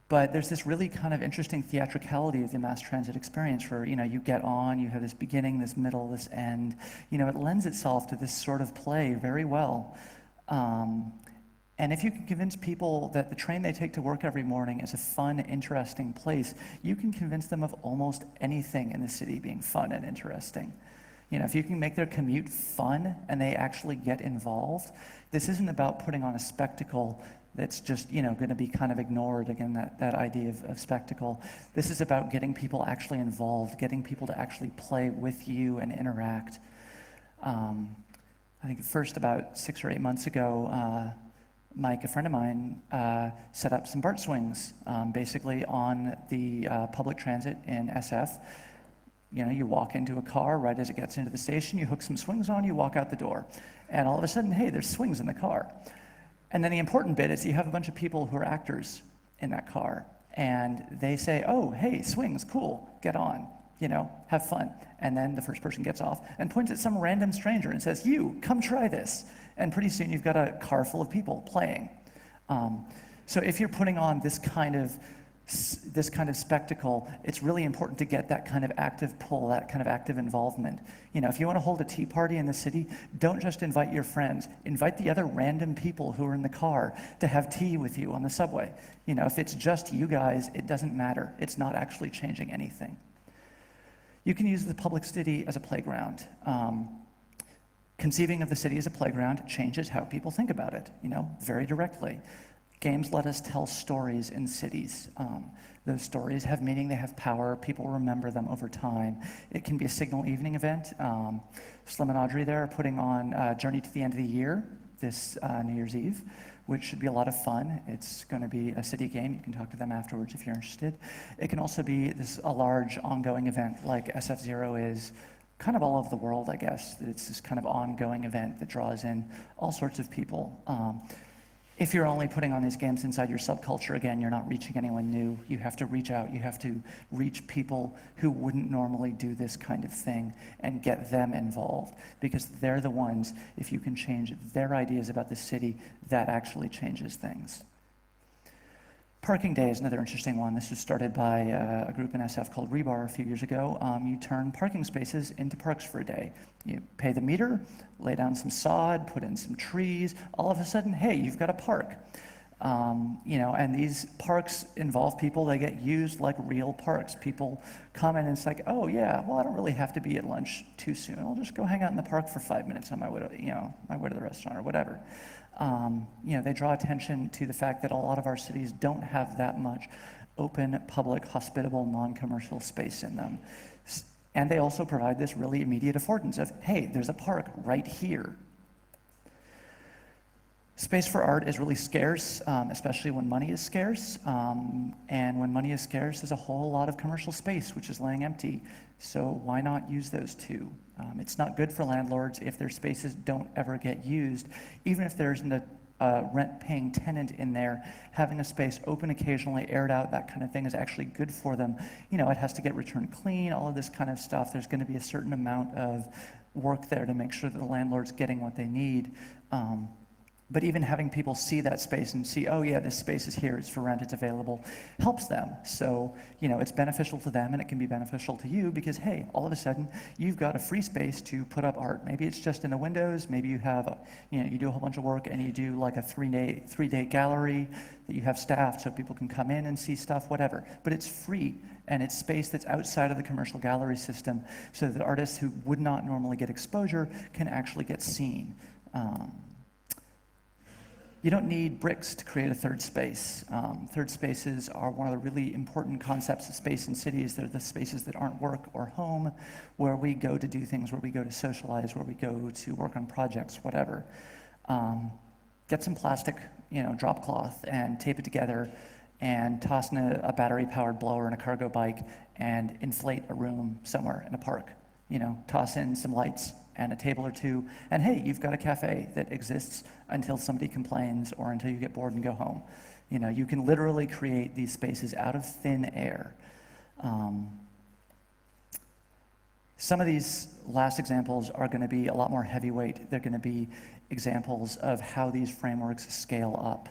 But there's this really kind of interesting theatricality of the mass transit experience where, you know, you get on, you have this beginning, this middle, this end. You know, it lends itself to this sort of play very well. And if you can convince people that the train they take to work every morning is a fun, interesting place, you can convince them of almost anything in the city being fun and interesting. You know, if you can make their commute fun and they actually get involved, this isn't about putting on a spectacle that's just, you know, going to be kind of ignored. Again, that idea of spectacle. This is about getting people actually involved, getting people to actually play with you and interact. I think first about 6 or 8 months ago, Mike, a friend of mine, set up some BART swings, basically on the public transit in SF. You know, you walk into a car right as it gets into the station, you hook some swings on, you walk out the door. And all of a sudden, hey, there's swings in the car. And then the important bit is you have a bunch of people who are actors in that car. And they say, oh, hey, swings, cool, get on, you know, have fun. And then the first person gets off and points at some random stranger and says, you, come try this. And pretty soon you've got a car full of people playing. So if you're putting on this kind of spectacle, it's really important to get that kind of active pull, that kind of active involvement. You know, if you want to hold a tea party in the city, don't just invite your friends, invite the other random people who are in the car to have tea with you on the subway. You know, if it's just you guys, it doesn't matter. It's not actually changing anything. You can use the public city as a playground. Conceiving of the city as a playground changes how people think about it, you know, very directly. Games let us tell stories in cities. Those stories have meaning, they have power, people remember them over time. It can be a signal evening event. Slim and Audrey there are putting on Journey to the End of the Year this New Year's Eve, which should be a lot of fun. It's going to be a city game. You can talk to them afterwards if you're interested. It can also be a large ongoing event like SF0 is, kind of all over the world, I guess. It's this kind of ongoing event that draws in all sorts of people. If you're only putting on these games inside your subculture, again, you're not reaching anyone new. You have to reach out. You have to reach people who wouldn't normally do this kind of thing and get them involved, because they're the ones, if you can change their ideas about the city, that actually changes things. Parking Day is another interesting one. This was started by a group in SF called Rebar a few years ago. You turn parking spaces into parks for a day. You pay the meter, lay down some sod, put in some trees. All of a sudden, hey, you've got a park. You know, and these parks involve people. They get used like real parks. People come in and it's like, oh yeah, well, I don't really have to be at lunch too soon. I'll just go hang out in the park for 5 minutes on my way to, you know, my way to the restaurant or whatever. You know, they draw attention to the fact that a lot of our cities don't have that much open, public, hospitable, non-commercial space in them. And they also provide this really immediate affordance of, hey, there's a park right here. Space for art is really scarce, especially when money is scarce. And when money is scarce, there's a whole lot of commercial space which is laying empty. So why not use those two? It's not good for landlords if their spaces don't ever get used. Even if there isn't a rent-paying tenant in there, having a space open occasionally, aired out, that kind of thing is actually good for them. You know, it has to get returned clean, all of this kind of stuff. There's going to be a certain amount of work there to make sure that the landlord's getting what they need. But even having people see that space and see, oh yeah, this space is here, it's for rent, it's available, helps them. So, you know, it's beneficial to them and it can be beneficial to you because, hey, all of a sudden, you've got a free space to put up art. Maybe it's just in the windows, maybe you have, you know, you do a whole bunch of work and you do like a three-day gallery that you have staffed so people can come in and see stuff, whatever. But it's free and it's space that's outside of the commercial gallery system so that artists who would not normally get exposure can actually get seen. You don't need bricks to create a third space. Third spaces are one of the really important concepts of space in cities. They're the spaces that aren't work or home, where we go to do things, where we go to socialize, where we go to work on projects, whatever. Get some plastic, drop cloth and tape it together and toss in a battery-powered blower and a cargo bike and inflate a room somewhere in a park. Toss in some lights and a table or two, and hey, you've got a cafe that exists until somebody complains or until you get bored and go home. You can literally create these spaces out of thin air. Some of these last examples are going to be a lot more heavyweight. They're going to be examples of how these frameworks scale up.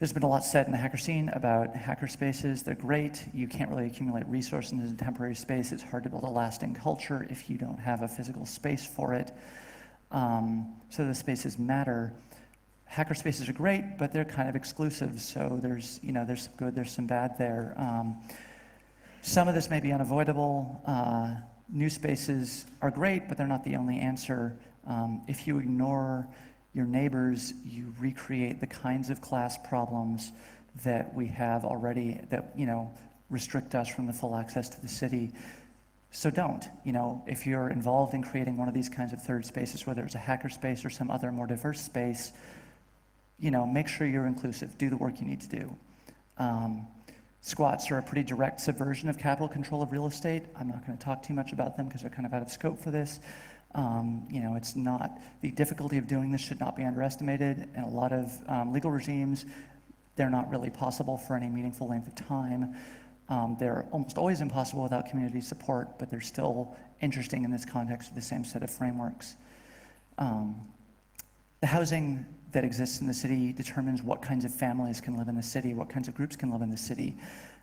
There's been a lot said in the hacker scene about hackerspaces. They're great. You can't really accumulate resources in a temporary space. It's hard to build a lasting culture if you don't have a physical space for it. So the spaces matter. Hackerspaces are great, but they're kind of exclusive. So there's some good, there's some bad there. Some of this may be unavoidable. New spaces are great, but they're not the only answer. If you ignore your neighbors, you recreate the kinds of class problems that we have already that, restrict us from the full access to the city. So don't. If you're involved in creating one of these kinds of third spaces, whether it's a hackerspace or some other more diverse space, make sure you're inclusive. Do the work you need to do. Squats are a pretty direct subversion of capital control of real estate. I'm not going to talk too much about them because they're kind of out of scope for this. It's not, the difficulty of doing this should not be underestimated. And a lot of legal regimes, they're not really possible for any meaningful length of time. They're almost always impossible without community support, but they're still interesting in this context of the same set of frameworks. The housing that exists in the city determines what kinds of families can live in the city, what kinds of groups can live in the city.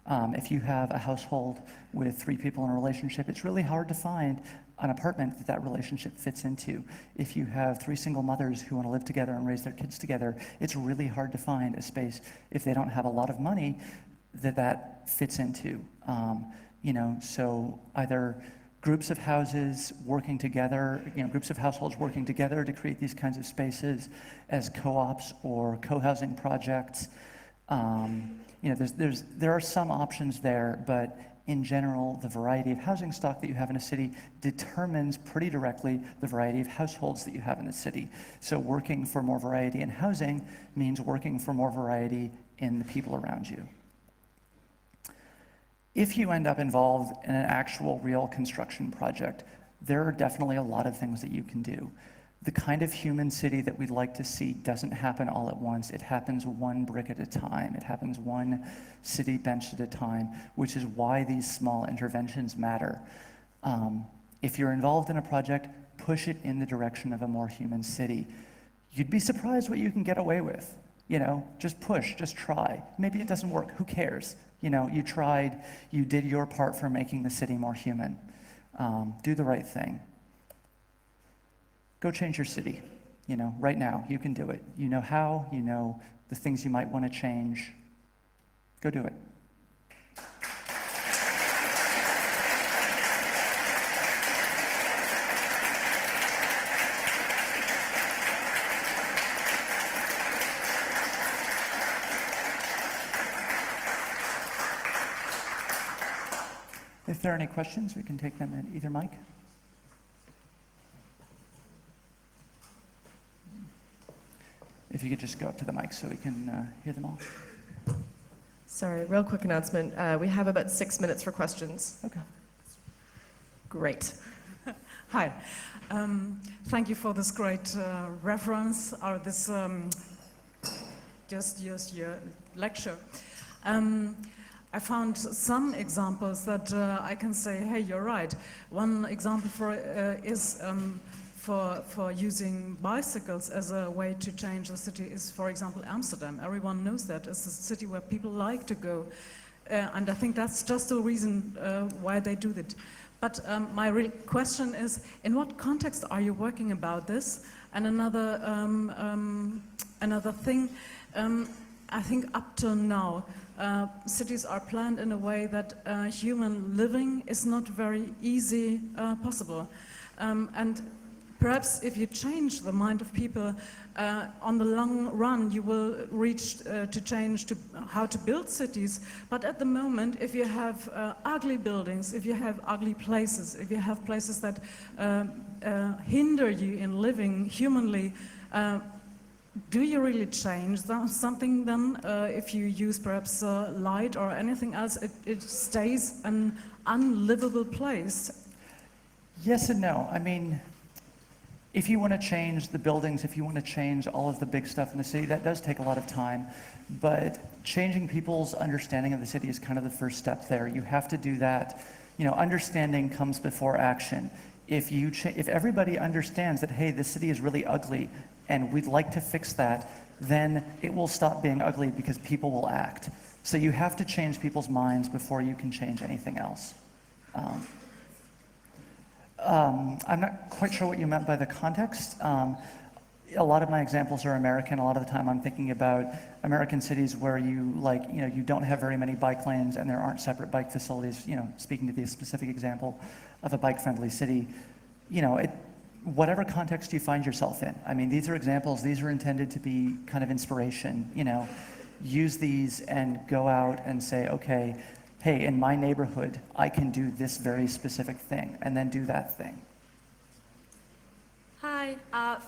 If you have a household with 3 people in a relationship, it's really hard to find an apartment that relationship fits into. If you have 3 single mothers who want to live together and raise their kids together, it's really hard to find a space, if they don't have a lot of money, that fits into. So either groups of houses working together, groups of households working together to create these kinds of spaces as co-ops or co-housing projects. There are some options there, but in general, the variety of housing stock that you have in a city determines pretty directly the variety of households that you have in the city. So working for more variety in housing means working for more variety in the people around you. If you end up involved in an actual real construction project, there are definitely a lot of things that you can do. The kind of human city that we'd like to see doesn't happen all at once. It happens one brick at a time. It happens one city bench at a time, which is why these small interventions matter. If you're involved in a project, push it in the direction of a more human city. You'd be surprised what you can get away with. Just push, just try. Maybe it doesn't work, who cares? You tried, you did your part for making the city more human. Do the right thing. Go change your city, right now, you can do it. You know how, you know the things you might want to change. Go do it. If there are any questions, we can take them at either mic. If you could just go up to the mic so we can hear them all. Sorry, real quick announcement. We have about 6 minutes for questions. Okay. Great. Hi. Thank you for this great reference, or this just your lecture. I found some examples that I can say, hey, you're right. One example is for using bicycles as a way to change the city is, for example, Amsterdam. Everyone knows that it's a city where people like to go. And I think that's just the reason why they do it. But my real question is, in what context are you working about this? And another thing, I think up till now, cities are planned in a way that human living is not very easy possible. And perhaps if you change the mind of people, on the long run, you will reach to change to how to build cities. But at the moment, if you have ugly buildings, if you have ugly places, if you have places that hinder you in living humanly, do you really change something then? If you use perhaps light or anything else, it stays an unlivable place. Yes and no. I mean, if you want to change the buildings, if you want to change all of the big stuff in the city, that does take a lot of time. But changing people's understanding of the city is kind of the first step there. You have to do that. You know, understanding comes before action. If everybody understands that, hey, this city is really ugly and we'd like to fix that, then it will stop being ugly because people will act. So you have to change people's minds before you can change anything else. I'm not quite sure what you meant by the context. A lot of my examples are American. A lot of the time I'm thinking about American cities where you don't have very many bike lanes and there aren't separate bike facilities, speaking to the specific example of a bike-friendly city. Whatever context you find yourself in. I mean, these are examples, these are intended to be kind of inspiration, use these and go out and say, okay, hey, in my neighborhood, I can do this very specific thing, and then do that thing. Hi.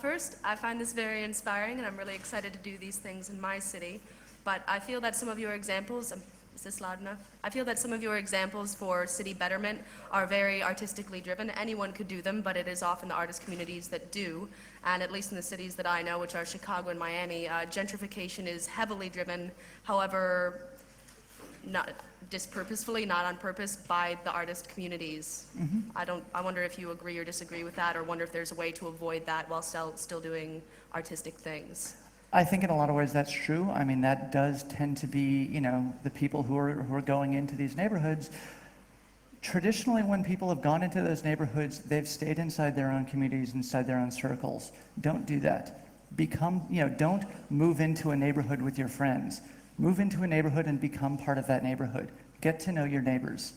First, I find this very inspiring, and I'm really excited to do these things in my city. But I feel that some of your examples, is this loud enough? I feel that some of your examples for city betterment are very artistically driven. Anyone could do them, but it is often the artist communities that do. And at least in the cities that I know, which are Chicago and Miami, gentrification is heavily driven, however, not dispurposefully, not on purpose, by the artist communities. Mm-hmm. I wonder if you agree or disagree with that, or wonder if there's a way to avoid that while still doing artistic things. I think in a lot of ways that's true. I mean, that does tend to be, the people who are going into these neighborhoods. Traditionally, when people have gone into those neighborhoods, they've stayed inside their own communities, inside their own circles. Don't do that. Don't move into a neighborhood with your friends. Move into a neighborhood and become part of that neighborhood. Get to know your neighbors.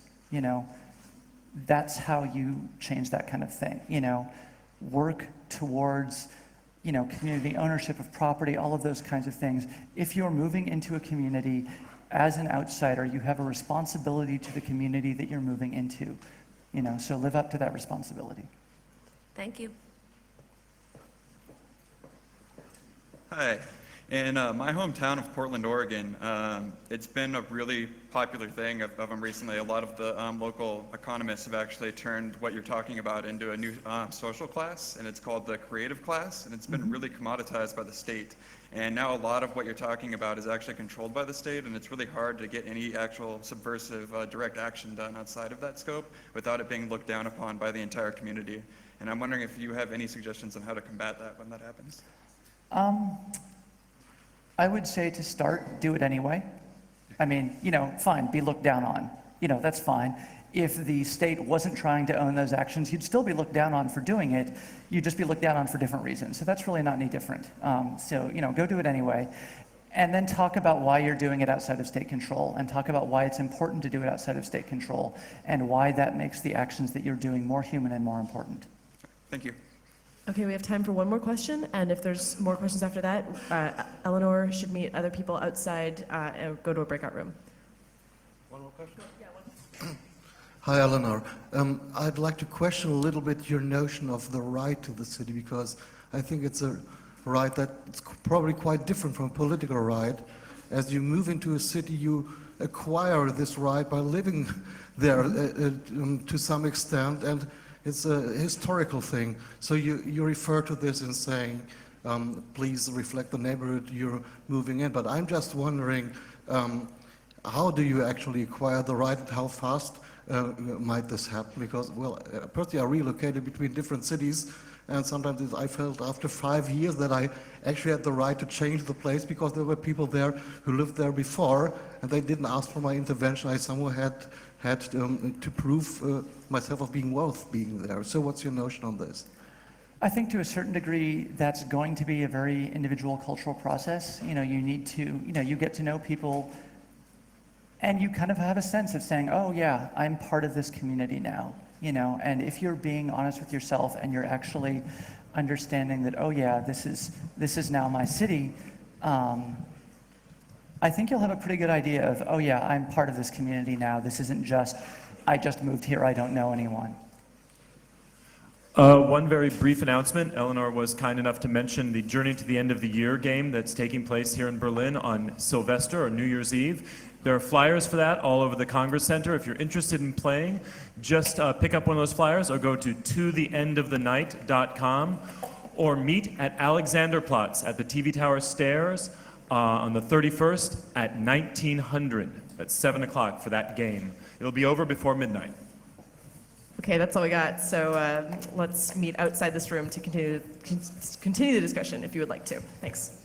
That's how you change that kind of thing. Work towards community ownership of property, all of those kinds of things. If you're moving into a community as an outsider, you have a responsibility to the community that you're moving into, so live up to that responsibility. Thank you. Hi. In my hometown of Portland, Oregon, it's been a really popular thing of them recently. A lot of the local economists have actually turned what you're talking about into a new social class, and it's called the creative class, and it's been really commoditized by the state. And now a lot of what you're talking about is actually controlled by the state, and it's really hard to get any actual subversive direct action done outside of that scope without it being looked down upon by the entire community. And I'm wondering if you have any suggestions on how to combat that when that happens. I would say to start, do it anyway. I mean, fine, be looked down on. That's fine. If the state wasn't trying to own those actions, you'd still be looked down on for doing it. You'd just be looked down on for different reasons. So that's really not any different. So go do it anyway. And then talk about why you're doing it outside of state control, and talk about why it's important to do it outside of state control, and why that makes the actions that you're doing more human and more important. Thank you. Okay, we have time for one more question, and if there's more questions after that, Eleanor should meet other people outside and go to a breakout room. One more question? Yeah, Hi, Eleanor. I'd like to question a little bit your notion of the right to the city, because I think it's a right that's probably quite different from a political right. As you move into a city, you acquire this right by living there to some extent, and it's a historical thing. So you refer to this in saying, please reflect the neighborhood you're moving in. But I'm just wondering, how do you actually acquire the right, and how fast might this happen? Because, well, personally, I relocated between different cities, and sometimes I felt after 5 years that I actually had the right to change the place because there were people there who lived there before, and they didn't ask for my intervention. I somehow had to prove myself of being worth being there. So what's your notion on this? I think to a certain degree, that's going to be a very individual cultural process. You need to, you get to know people, and you kind of have a sense of saying, oh yeah, I'm part of this community now, and if you're being honest with yourself and you're actually understanding that, oh yeah, this is now my city, I think you'll have a pretty good idea of, oh yeah, I'm part of this community now. This isn't just, I just moved here, I don't know anyone. One very brief announcement. Eleanor was kind enough to mention the Journey to the End of the Year game that's taking place here in Berlin on Sylvester or New Year's Eve. There are flyers for that all over the Congress Center. If you're interested in playing, just pick up one of those flyers or go to totheendofthenight.com or meet at Alexanderplatz at the TV Tower stairs on the 31st at 1900. That's 7 o'clock for that game. It'll be over before midnight. Okay, that's all we got. So let's meet outside this room to continue the discussion if you would like to. Thanks.